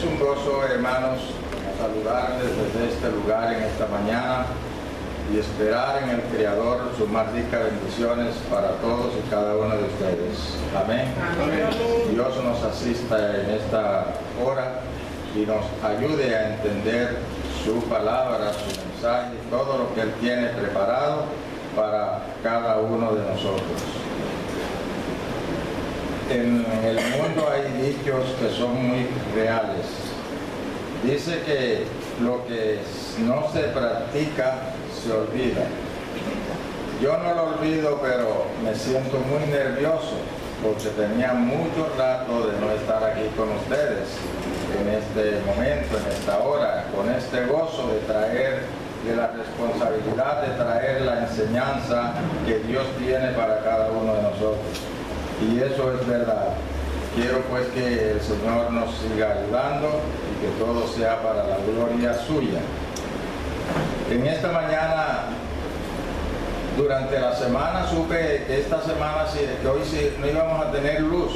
Es un gozo, hermanos, saludarles desde este lugar en esta mañana y esperar en el Creador sus más ricas bendiciones para todos y cada uno de ustedes. Amén. Amén. Dios nos asista en esta hora y nos ayude a entender su palabra, su mensaje, todo lo que Él tiene preparado para cada uno de nosotros. En el mundo hay dichos que son muy reales. Dice que lo que no se practica se olvida. Yo no lo olvido, pero me siento muy nervioso porque tenía mucho rato de no estar aquí con ustedes en este momento, en esta hora, con este gozo de traer, de la responsabilidad de traer la enseñanza que Dios tiene para cada uno de nosotros. Y eso es verdad. Quiero pues que el Señor nos siga ayudando y que todo sea para la gloria suya. En esta mañana, durante la semana, supe que esta semana, que hoy sí no íbamos a tener luz.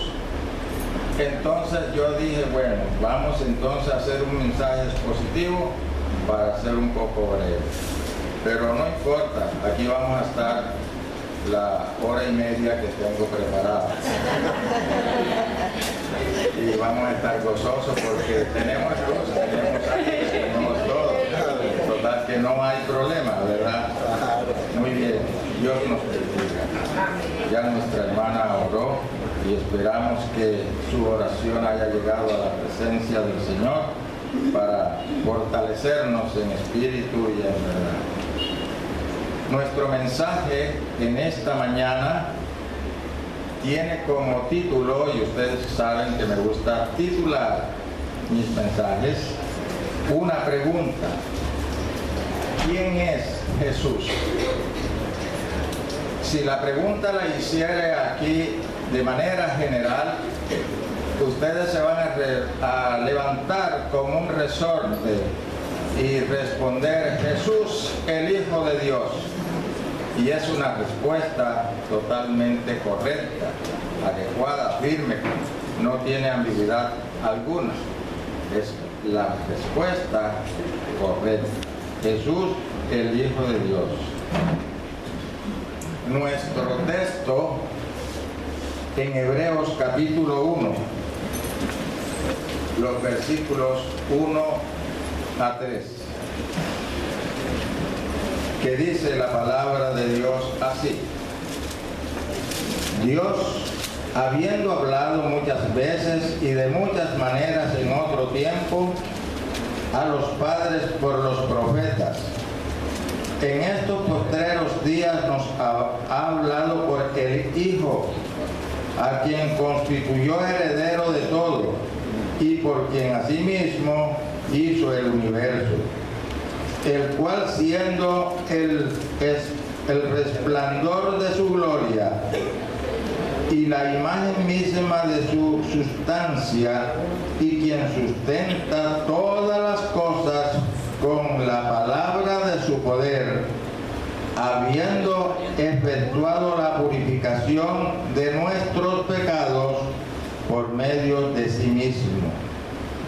Entonces yo dije, bueno, vamos entonces a hacer un mensaje expositivo para ser un poco breve. Pero no importa, aquí vamos a estar la hora y media que tengo preparada. Y vamos a estar gozosos porque tenemos luz, tenemos todo. Total que no hay problema, ¿verdad? Muy bien, Dios nos bendiga. Ya nuestra hermana oró y esperamos que su oración haya llegado a la presencia del Señor para fortalecernos en espíritu y en verdad. Nuestro mensaje en esta mañana tiene como título, y ustedes saben que me gusta titular mis mensajes, una pregunta: ¿quién es Jesús? Si la pregunta la hiciera aquí de manera general, ustedes se van a levantar como un resorte y responder: Jesús, el Hijo de Dios. Y es una respuesta totalmente correcta, adecuada, firme, no tiene ambigüedad alguna. Es la respuesta correcta. Jesús, el Hijo de Dios. Nuestro texto en Hebreos capítulo 1, los versículos 1 a 3, que dice la palabra de Dios así: Dios, habiendo hablado muchas veces y de muchas maneras en otro tiempo a los padres por los profetas, en estos postreros días nos ha hablado por el Hijo, a quien constituyó heredero de todo y por quien asimismo hizo el universo, el cual, siendo el resplandor de su gloria y la imagen misma de su sustancia, y quien sustenta todas las cosas con la palabra de su poder, habiendo efectuado la purificación de nuestros pecados por medio de sí mismo,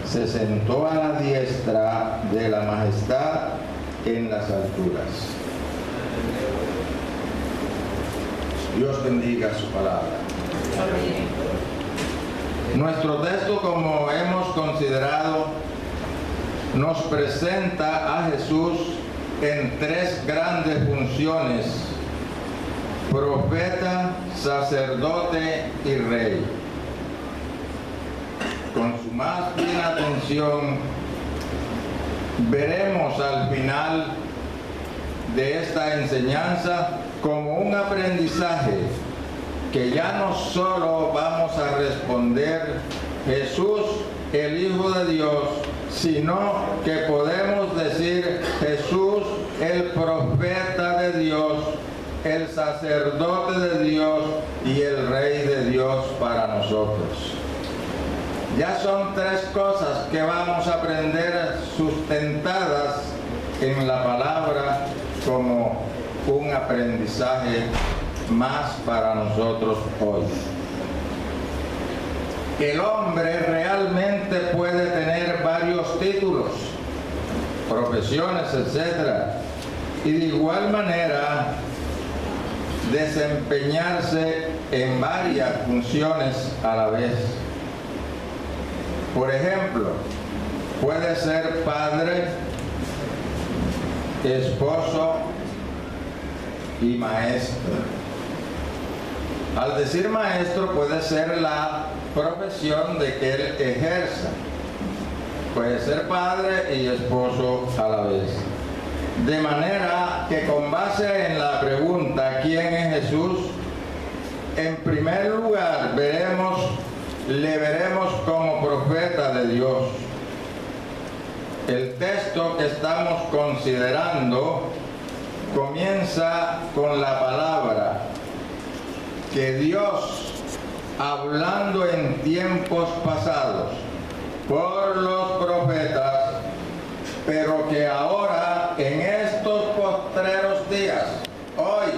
se sentó a la diestra de la majestad en las alturas. Dios bendiga su palabra. Nuestro texto, como hemos considerado, nos presenta a Jesús en tres grandes funciones: profeta, sacerdote y rey. Con su más fina atención, veremos al final de esta enseñanza como un aprendizaje que ya no solo vamos a responder Jesús, el Hijo de Dios, sino que podemos decir Jesús, el profeta de Dios, el sacerdote de Dios y el Rey de Dios para nosotros. Ya son tres cosas que vamos a aprender sustentadas en la palabra como un aprendizaje más para nosotros hoy. El hombre realmente puede tener varios títulos, profesiones, etc. Y de igual manera desempeñarse en varias funciones a la vez. Por ejemplo, puede ser padre, esposo y maestro. Al decir maestro, puede ser la profesión de que él ejerza. Puede ser padre y esposo a la vez. De manera que con base en la pregunta ¿quién es Jesús? En primer lugar le veremos como profeta de Dios. El texto que estamos considerando comienza con la palabra que Dios, hablando en tiempos pasados por los profetas, pero que ahora en estos postreros días, hoy,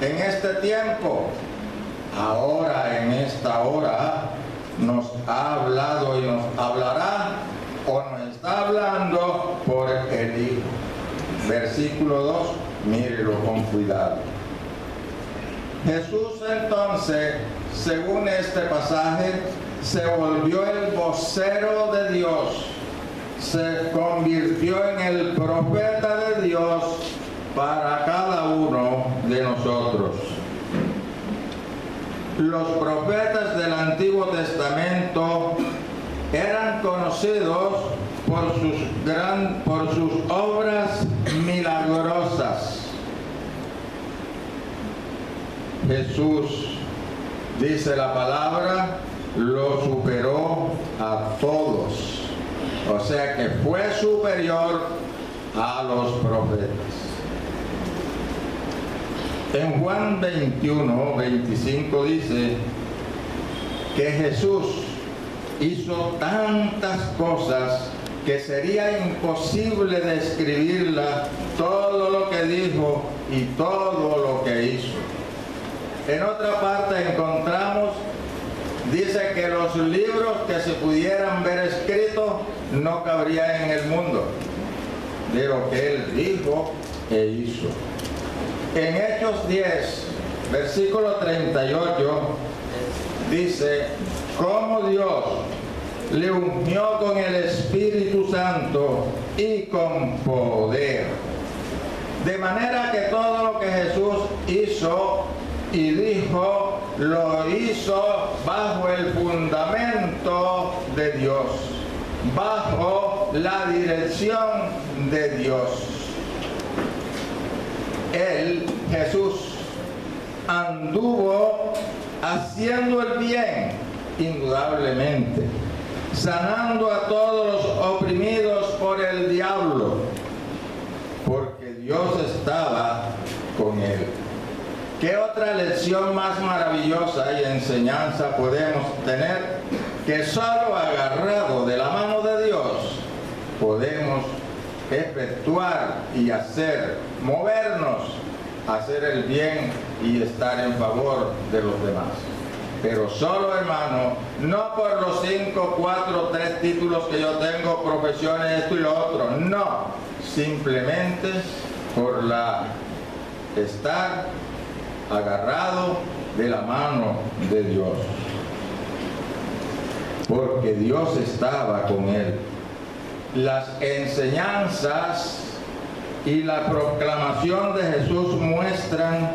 en este tiempo, ahora en esta hora, nos ha hablado y nos hablará o nos está hablando por el Hijo. Versículo 2, mírelo con cuidado. Jesús entonces, según este pasaje, se volvió el vocero de Dios, se convirtió en el profeta de Dios para cada uno de nosotros. Los profetas del Antiguo Testamento eran conocidos por sus obras milagrosas. Jesús, dice la palabra, lo superó a todos. O sea que fue superior a los profetas. En Juan 21, 25 dice que Jesús hizo tantas cosas que sería imposible describirla, todo lo que dijo y todo lo que hizo. En otra parte encontramos, dice que los libros que se pudieran ver escritos no cabrían en el mundo de lo que él dijo e hizo. En Hechos 10, versículo 38, dice, cómo Dios le ungió con el Espíritu Santo y con poder. De manera que todo lo que Jesús hizo y dijo, lo hizo bajo el fundamento de Dios, bajo la dirección de Dios. Él, Jesús, anduvo haciendo el bien, indudablemente, sanando a todos los oprimidos por el diablo, porque Dios estaba con él. ¿Qué otra lección más maravillosa y enseñanza podemos tener que solo agarrado de la mano de Dios podemos efectuar y hacer, movernos, hacer el bien y estar en favor de los demás? Pero solo, hermano, no por los 5, 4, 3 títulos que yo tengo, profesiones, esto y lo otro, no, simplemente por estar agarrado de la mano de Dios, porque Dios estaba con él. Las enseñanzas y la proclamación de Jesús muestran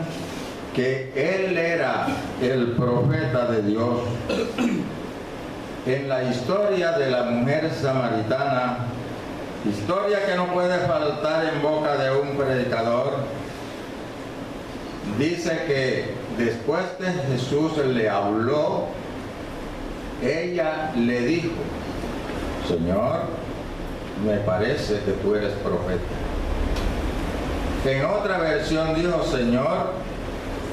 que él era el profeta de Dios. En la historia de la mujer samaritana, historia que no puede faltar en boca de un predicador, dice que después de Jesús le habló, ella le dijo, Señor, me parece que tú eres profeta. En otra versión dijo, Señor,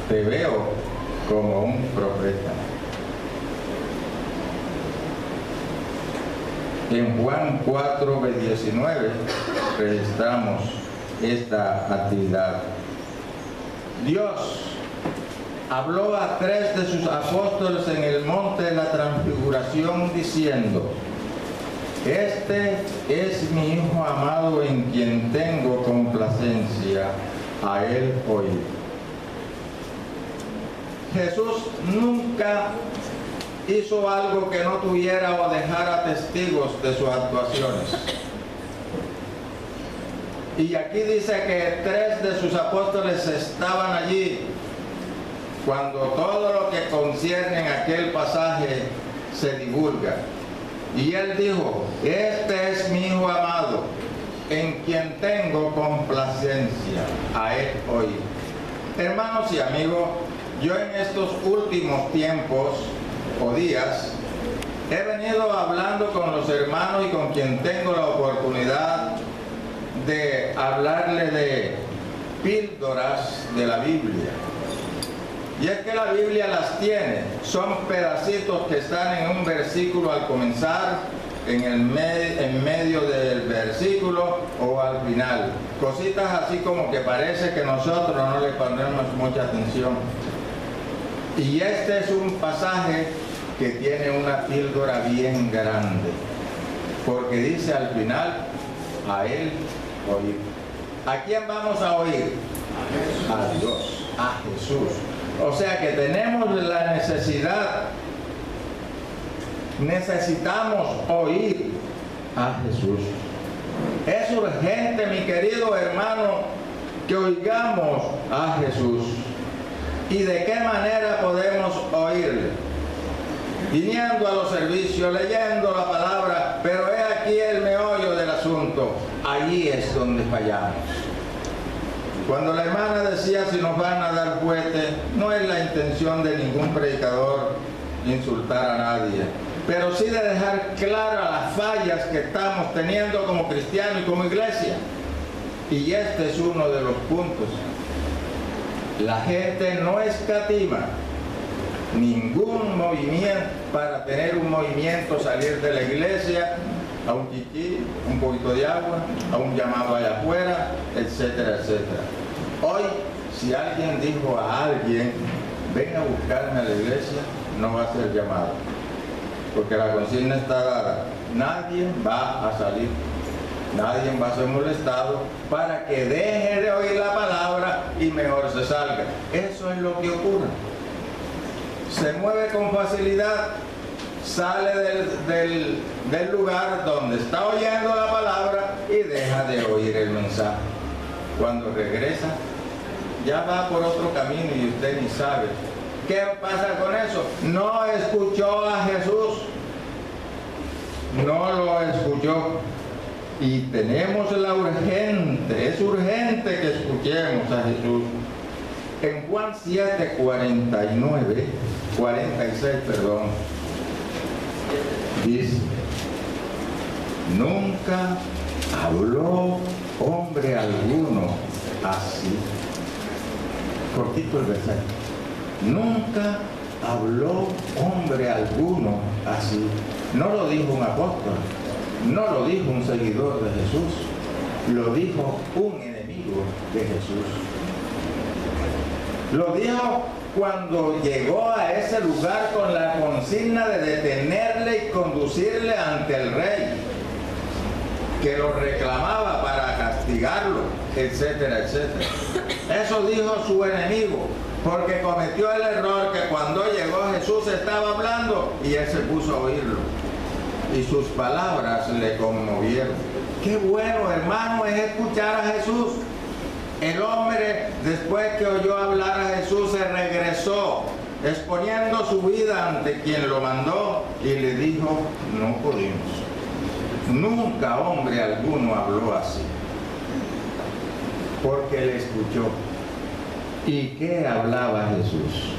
te veo como un profeta. En Juan 4:19 registramos esta actividad. Dios habló a 3 de sus apóstoles en el monte de la transfiguración oración diciendo: este es mi Hijo amado en quien tengo complacencia, a él oír. Jesús nunca hizo algo que no tuviera o dejara testigos de sus actuaciones. Y aquí dice que 3 de sus apóstoles estaban allí cuando todo lo que concierne en aquel pasaje se divulga. Y él dijo: este es mi Hijo amado, en quien tengo complacencia, a él oír. Hermanos y amigos, yo en estos últimos tiempos o días he venido hablando con los hermanos y con quien tengo la oportunidad de hablarle de píldoras de la Biblia. Y es que la Biblia las tiene, son pedacitos que están en un versículo al comenzar, en medio del versículo o al final. Cositas así como que parece que nosotros no le ponemos mucha atención. Y este es un pasaje que tiene una píldora bien grande, porque dice al final: a él oír. ¿A quién vamos a oír? A Dios, a Jesús. O sea que tenemos la necesitamos oír a Jesús. Es urgente, mi querido hermano, que oigamos a Jesús. ¿Y de qué manera podemos oírle? Viniendo a los servicios, leyendo la palabra, pero he aquí el meollo del asunto. Allí es donde fallamos. Cuando la hermana decía si nos van a dar fuerte, no es la intención de ningún predicador insultar a nadie, pero sí de dejar claras las fallas que estamos teniendo como cristianos y como iglesia. Y este es uno de los puntos. La gente no escatima ningún movimiento para tener un movimiento, salir de la iglesia a un chichi, un poquito de agua, a un llamado allá afuera, etcétera, etcétera. Hoy, si alguien dijo a alguien: ven a buscarme a la iglesia, no va a ser llamado, porque la consigna está dada. Nadie va a salir, nadie va a ser molestado para que deje de oír la palabra y mejor se salga. Eso es lo que ocurre. Se mueve con facilidad, sale del lugar donde está oyendo la palabra y deja de oír el mensaje. Cuando regresa, ya va por otro camino y usted ni sabe. ¿Qué pasa con eso? No escuchó a Jesús. No lo escuchó. Y tenemos es urgente que escuchemos a Jesús. En Juan 7, 46, dice: nunca habló hombre alguno así. Cortito el versículo. Nunca habló hombre alguno así. No lo dijo un apóstol, no lo dijo un seguidor de Jesús, lo dijo un enemigo de Jesús. Lo dijo cuando llegó a ese lugar con la consigna de detenerle y conducirle ante el rey, que lo reclamaba para castigarlo, etcétera, etcétera. Eso dijo su enemigo, porque cometió el error que cuando llegó Jesús estaba hablando y él se puso a oírlo. Y sus palabras le conmovieron. Qué bueno, hermano, es escuchar a Jesús. El hombre, después que oyó hablar a Jesús, se regresó, exponiendo su vida ante quien lo mandó, y le dijo: no pudimos. Nunca hombre alguno habló así, porque le escuchó. ¿Y qué hablaba Jesús?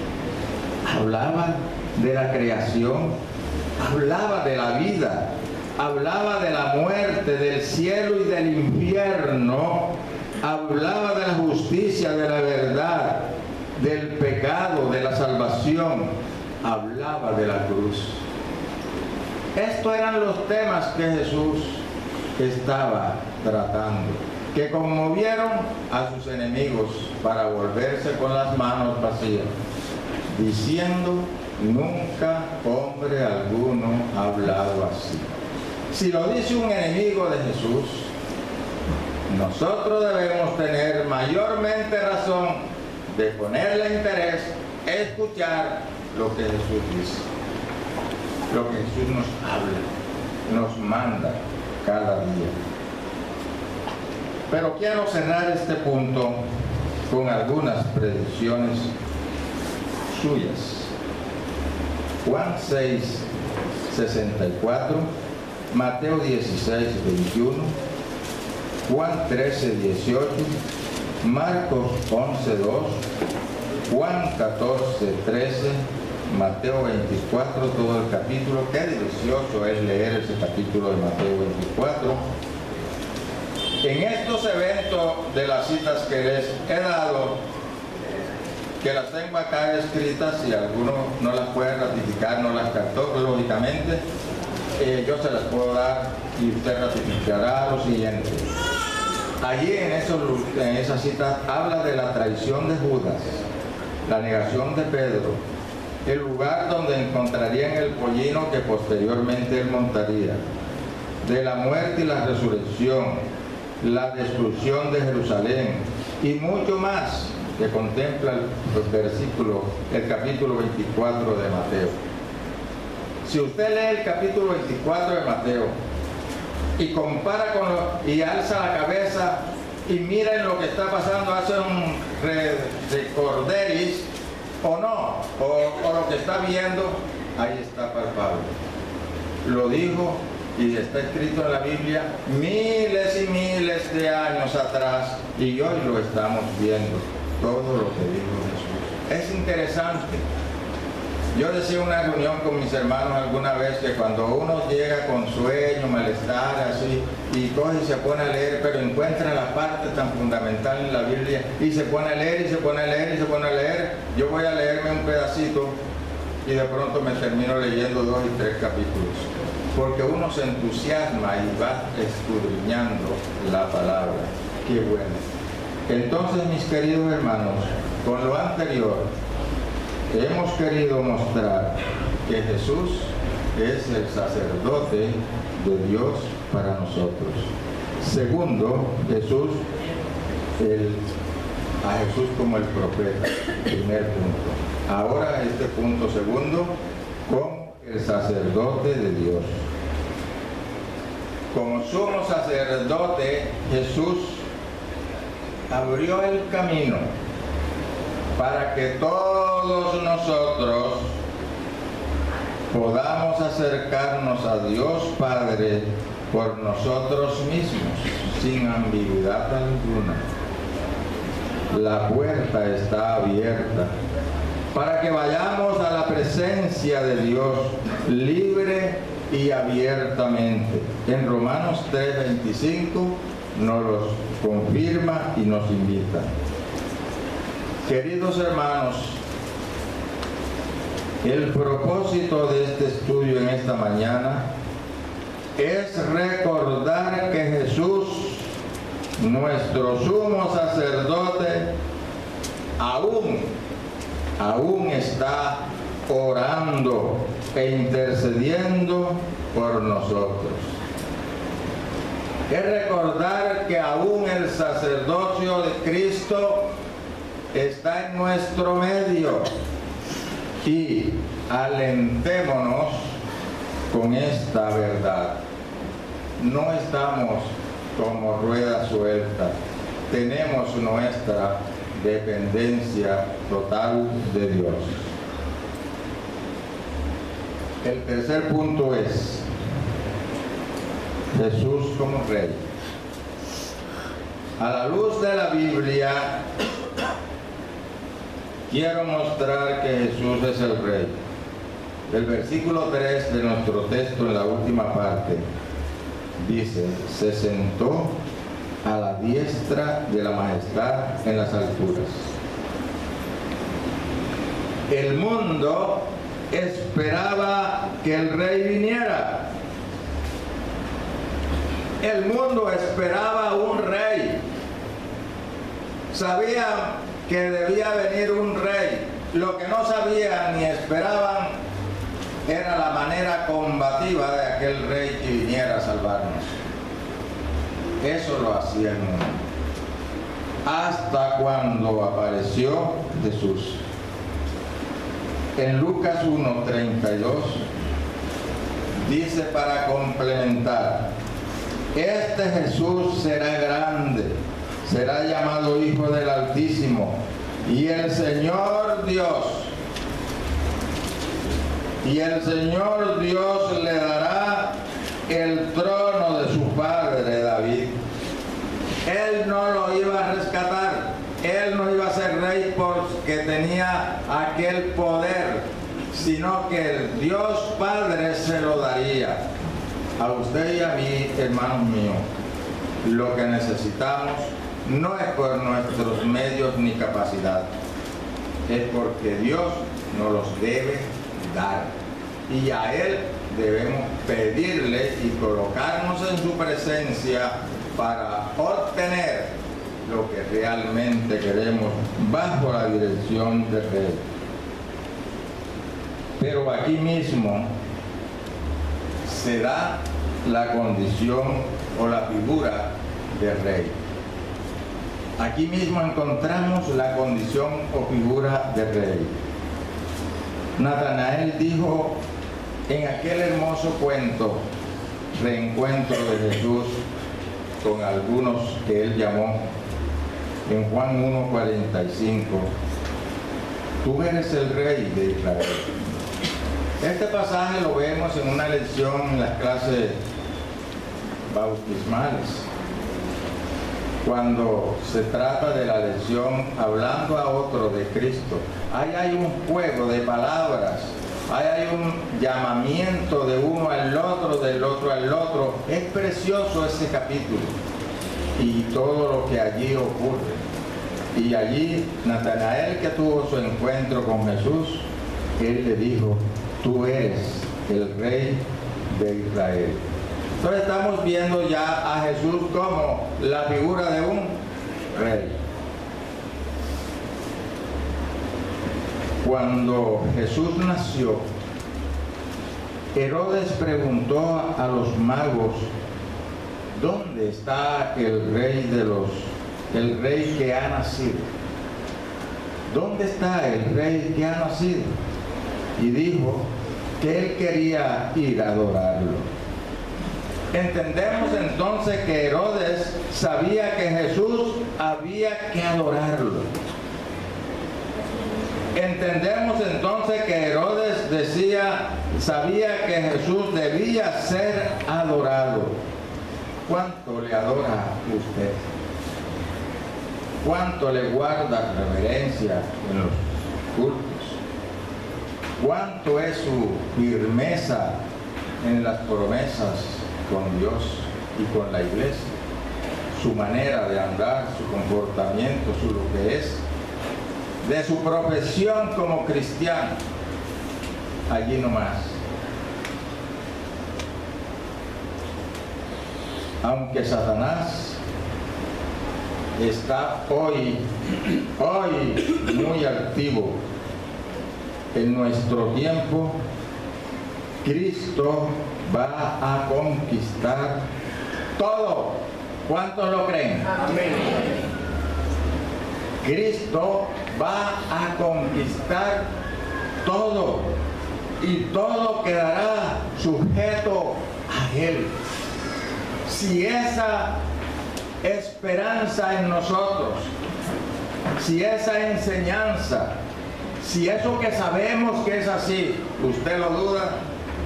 Hablaba de la creación, hablaba de la vida, hablaba de la muerte, del cielo y del infierno, hablaba de la justicia, de la verdad, del pecado, de la salvación, hablaba de la cruz. Estos eran los temas que Jesús estaba tratando, que conmovieron a sus enemigos para volverse con las manos vacías, diciendo: nunca hombre alguno Si lo dice un enemigo de Jesús, nosotros debemos tener mayormente razón de ponerle interés, escuchar lo que Jesús dice, lo que Jesús nos habla, nos manda cada día. Pero quiero cerrar este punto con algunas predicciones suyas. Juan 6, 64, Mateo 16, 21, Juan 13, 18, Marcos 11, 2, Juan 14, 13, Mateo 24, todo el capítulo. Qué delicioso es leer ese capítulo de Mateo 24. En estos eventos de las citas que les he dado, que las tengo acá escritas, si alguno no las puede ratificar, no las captó, lógicamente, yo se las puedo dar y usted ratificará lo siguiente. Allí en esas citas habla de la traición de Judas, la negación de Pedro, el lugar donde encontrarían el pollino que posteriormente él montaría, de la muerte y la resurrección, la destrucción de Jerusalén y mucho más que contempla el capítulo 24 de Mateo. Si usted lee el capítulo 24 de Mateo y compara y alza la cabeza y mira en lo que está pasando, hace un recorderis o no, o lo que está viendo, ahí está palpable. Lo dijo y está escrito en la Biblia miles y miles de años atrás, y hoy lo estamos viendo, todo lo que dijo Jesús. Es interesante. Yo decía en una reunión con mis hermanos alguna vez que cuando uno llega con sueño, malestar, así, y coge y se pone a leer, pero encuentra la parte tan fundamental en la Biblia, y se pone a leer, y se pone a leer, y se pone a leer, yo voy a leerme un pedacito, y de pronto me termino leyendo 2 y 3 capítulos. Porque uno se entusiasma y va escudriñando la palabra. Qué bueno. Entonces, mis queridos hermanos, con lo anterior, hemos querido mostrar que Jesús es el sacerdote de Dios para nosotros. Segundo, a Jesús como el profeta. Primer punto. Ahora este punto segundo, como el sacerdote de Dios. Como sumo sacerdote, Jesús abrió el camino para que todos nosotros podamos acercarnos a Dios Padre por nosotros mismos, sin ambigüedad alguna. La puerta está abierta para que vayamos a la presencia de Dios libre y abiertamente. En Romanos 3:25 nos los confirma y nos invita. Queridos hermanos, el propósito de este estudio en esta mañana es recordar que Jesús, nuestro sumo sacerdote, aún está orando e intercediendo por nosotros. Es recordar que aún el sacerdocio de Cristo está en nuestro medio, y alentémonos con esta verdad. No estamos como rueda suelta, tenemos nuestra dependencia total de Dios. El tercer punto es Jesús como Rey. A la luz de la Biblia, quiero mostrar que Jesús es el Rey. El versículo 3 de nuestro texto, en la última parte, dice: se sentó a la diestra de la majestad en las alturas. El mundo esperaba que el Rey viniera. El mundo esperaba un Rey. Sabían que debía venir un Rey. Lo que no sabían ni esperaban era la manera combativa de aquel rey que viniera a salvarnos. Eso lo hacía el mundo. Hasta cuando apareció Jesús. En Lucas 1:32 dice, para complementar, este Jesús será grande, será llamado Hijo del Altísimo, y el Señor Dios le dará el trono de su padre David. Él no lo iba a rescatar, él no iba a ser rey porque tenía aquel poder, sino que el Dios Padre se lo daría. A usted y a mí, hermanos míos, lo que necesitamos no es por nuestros medios ni capacidad, es porque Dios nos los debe dar. Y a Él debemos pedirle y colocarnos en su presencia para obtener lo que realmente queremos bajo la dirección del Rey. Pero aquí mismo se da la condición o la figura del Rey. Aquí mismo encontramos la condición o figura del Rey. Natanael dijo en aquel hermoso cuento, reencuentro de Jesús con algunos que él llamó, en Juan 1:45, tú eres el Rey de Israel. Este pasaje lo vemos en una lección en las clases bautismales, cuando se trata de la lección hablando a otro de Cristo. Ahí hay un juego de palabras, ahí hay un llamamiento de uno al otro, del otro al otro. Es precioso ese capítulo y todo lo que allí ocurre. Y allí Natanael, que tuvo su encuentro con Jesús, él le dijo, tú eres el Rey de Israel. Entonces estamos viendo ya a Jesús como la figura de un rey. Cuando Jesús nació, Herodes preguntó a los magos, ¿dónde está el rey que ha nacido? ¿Dónde está el rey que ha nacido? Y dijo que él quería ir a adorarlo. Entendemos entonces que Herodes sabía que Jesús había que adorarlo. Entendemos entonces que Herodes sabía que Jesús debía ser adorado. ¿Cuánto le adora usted? ¿Cuánto le guarda reverencia en los cultos? ¿Cuánto es su firmeza en las promesas con Dios y con la iglesia? Su manera de andar, su comportamiento, lo que es, de su profesión como cristiano, allí nomás. Aunque Satanás está hoy muy activo en nuestro tiempo, Cristo va a conquistar todo. ¿Cuántos lo creen? Amén. Cristo va a conquistar todo y todo quedará sujeto a Él. Si esa esperanza en nosotros, si esa enseñanza, si eso que sabemos que es así, usted lo duda,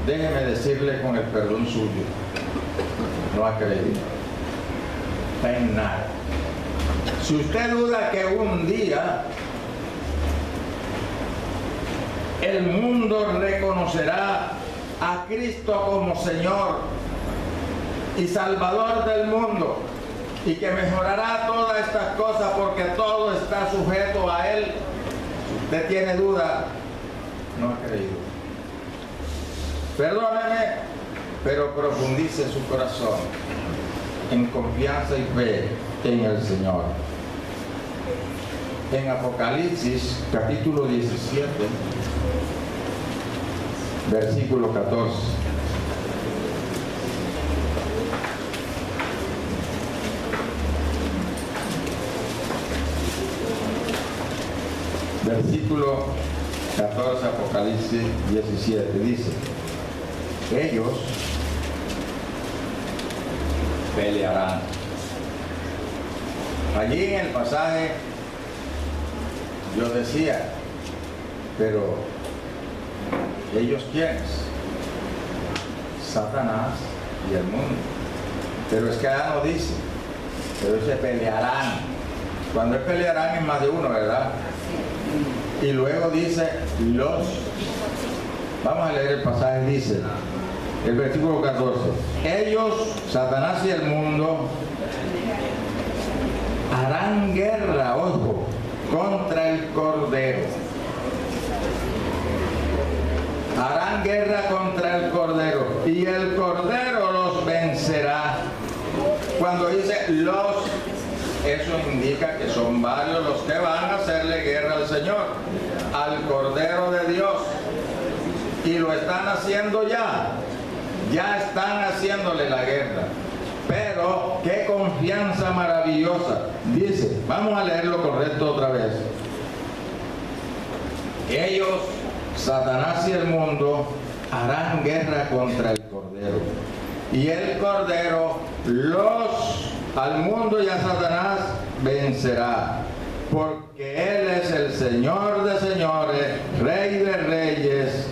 déjeme decirle con el perdón suyo, no ha creído, está en nada. Si usted duda que un día el mundo reconocerá a Cristo como Señor y Salvador del mundo y que mejorará todas estas cosas porque todo está sujeto a Él, si usted tiene duda, no ha creído. Perdóneme, pero profundice su corazón en confianza y fe en el Señor. En Apocalipsis capítulo 17 versículo 14. Versículo 14, Apocalipsis 17, dice: ellos pelearán. Allí en el pasaje yo decía, pero ¿ellos quiénes? Satanás y el mundo. Pero es que allá no dice, pero se pelearán. Cuando es pelearán es más de uno, ¿verdad? Y luego dice los. Vamos a leer el pasaje, dice el versículo 14: ellos, Satanás y el mundo, harán guerra, ojo, contra el Cordero. Harán guerra contra el Cordero, y el Cordero los vencerá. Cuando dice los, eso indica que son varios los que van a hacerle guerra al Señor, al Cordero de Dios. Y lo están haciendo ya. Ya están haciéndole la guerra. Pero qué confianza maravillosa. Dice, vamos a leerlo correcto otra vez. Ellos, Satanás y el mundo, harán guerra contra el Cordero. Y el Cordero al mundo y a Satanás vencerá. Porque Él es el Señor de señores, Rey de reyes,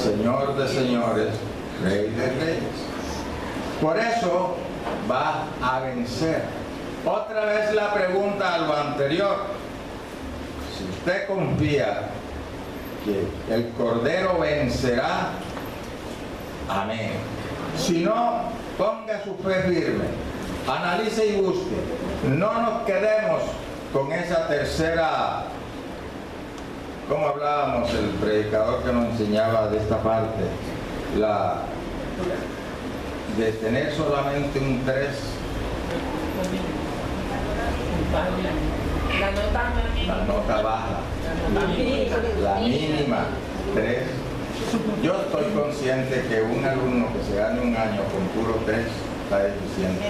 Señor de señores, Rey de reyes. Por eso va a vencer. Otra vez la pregunta a lo anterior. Si usted confía que el Cordero vencerá, amén. Si no, ponga su fe firme. Analice y busque. No nos quedemos con esa tercera. Como hablábamos, el predicador que nos enseñaba de esta parte, de tener solamente un 3. La nota baja, la mínima 3. Yo estoy consciente que un alumno que se gane un año con puro 3 está deficiente.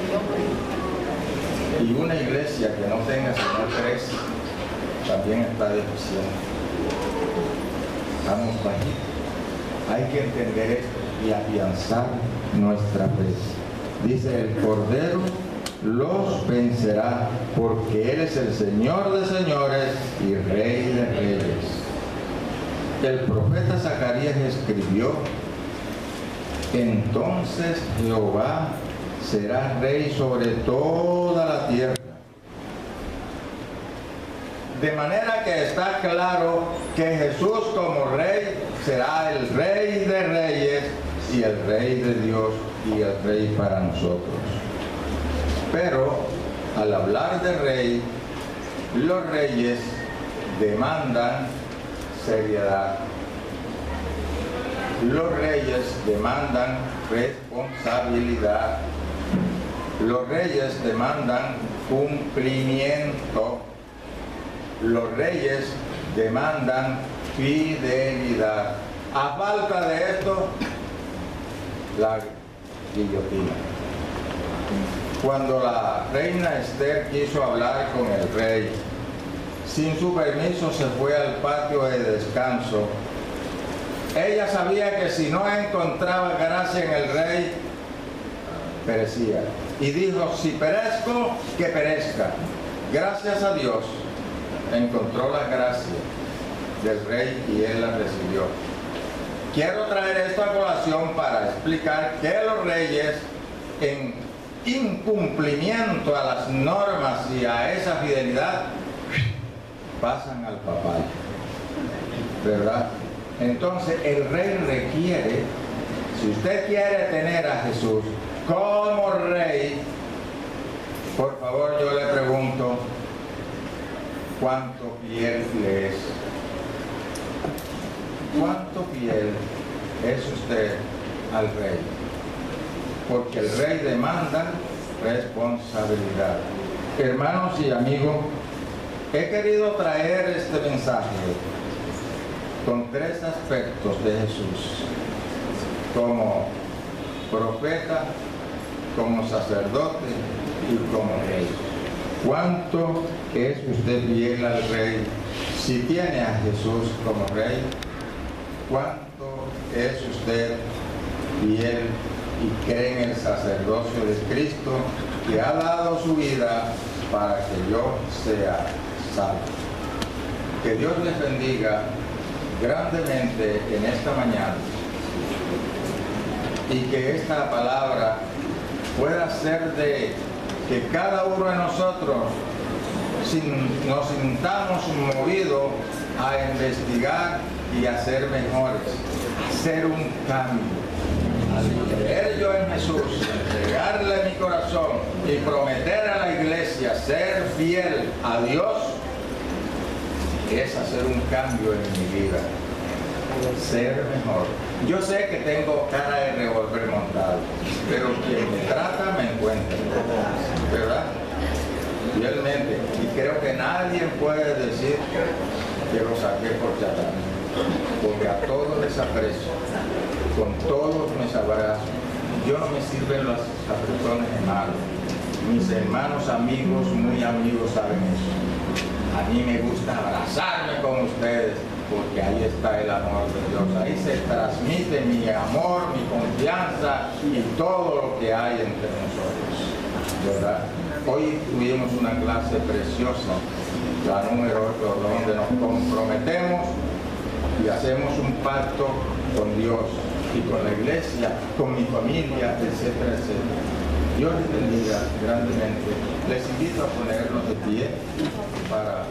Y una iglesia que no tenga sino 3 también está deficiente. Estamos bajitos. Hay que entender esto y afianzar nuestra fe. Dice, el Cordero los vencerá, porque Él es el Señor de señores y Rey de reyes. El profeta Zacarías escribió: entonces Jehová será rey sobre toda la tierra. De manera que está claro que Jesús como rey será el Rey de reyes y el Rey de Dios y el Rey para nosotros. Pero al hablar de rey, los reyes demandan seriedad. Los reyes demandan responsabilidad. Los reyes demandan cumplimiento. Los reyes demandan fidelidad. A falta de esto, la guillotina. Cuando la reina Esther quiso hablar con el rey, sin su permiso se fue al patio de descanso. Ella sabía que si no encontraba gracia en el rey, perecía. Y dijo, si perezco, que perezca. Gracias a Dios, encontró la gracia del rey y él la recibió. Quiero traer esto a colación para explicar que los reyes, en incumplimiento a las normas y a esa fidelidad, pasan al papal, ¿verdad? Entonces el rey requiere, si usted quiere tener a Jesús como rey, por favor yo le pregunto, ¿cuánto fiel le es? ¿Cuánto fiel es usted al rey? Porque el rey demanda responsabilidad. Hermanos y amigos, he querido traer este mensaje con tres aspectos de Jesús: como profeta, como sacerdote y como rey. ¿Cuánto es usted fiel al rey si tiene a Jesús como rey? ¿Cuánto es usted fiel y cree en el sacerdocio de Cristo, que ha dado su vida para que yo sea salvo? Que Dios les bendiga grandemente en esta mañana y que esta palabra pueda ser de que cada uno de nosotros nos sintamos movidos a investigar y a ser mejores, hacer un cambio. Al creer yo en Jesús, entregarle mi corazón y prometer a la iglesia ser fiel a Dios, es hacer un cambio en mi vida, ser mejor. Yo sé que tengo cara de revólver montado, pero quien me trata me encuentra, ¿verdad? Fielmente. Y creo que nadie puede decir que lo saqué por charlatán, porque a todos les aprecio, con todos mis abrazos. Yo no me sirven las personas de malo. Mis hermanos amigos, muy amigos, saben eso. A mí me gusta abrazarme con ustedes, porque ahí está el amor de Dios. Ahí se transmite mi amor, mi confianza y todo lo que hay entre nosotros, ¿verdad? Hoy tuvimos una clase preciosa, la número 8, donde nos comprometemos y hacemos un pacto con Dios y con la iglesia, con mi familia, etcétera, etcétera. Dios les bendiga grandemente. Les invito a ponernos de pie para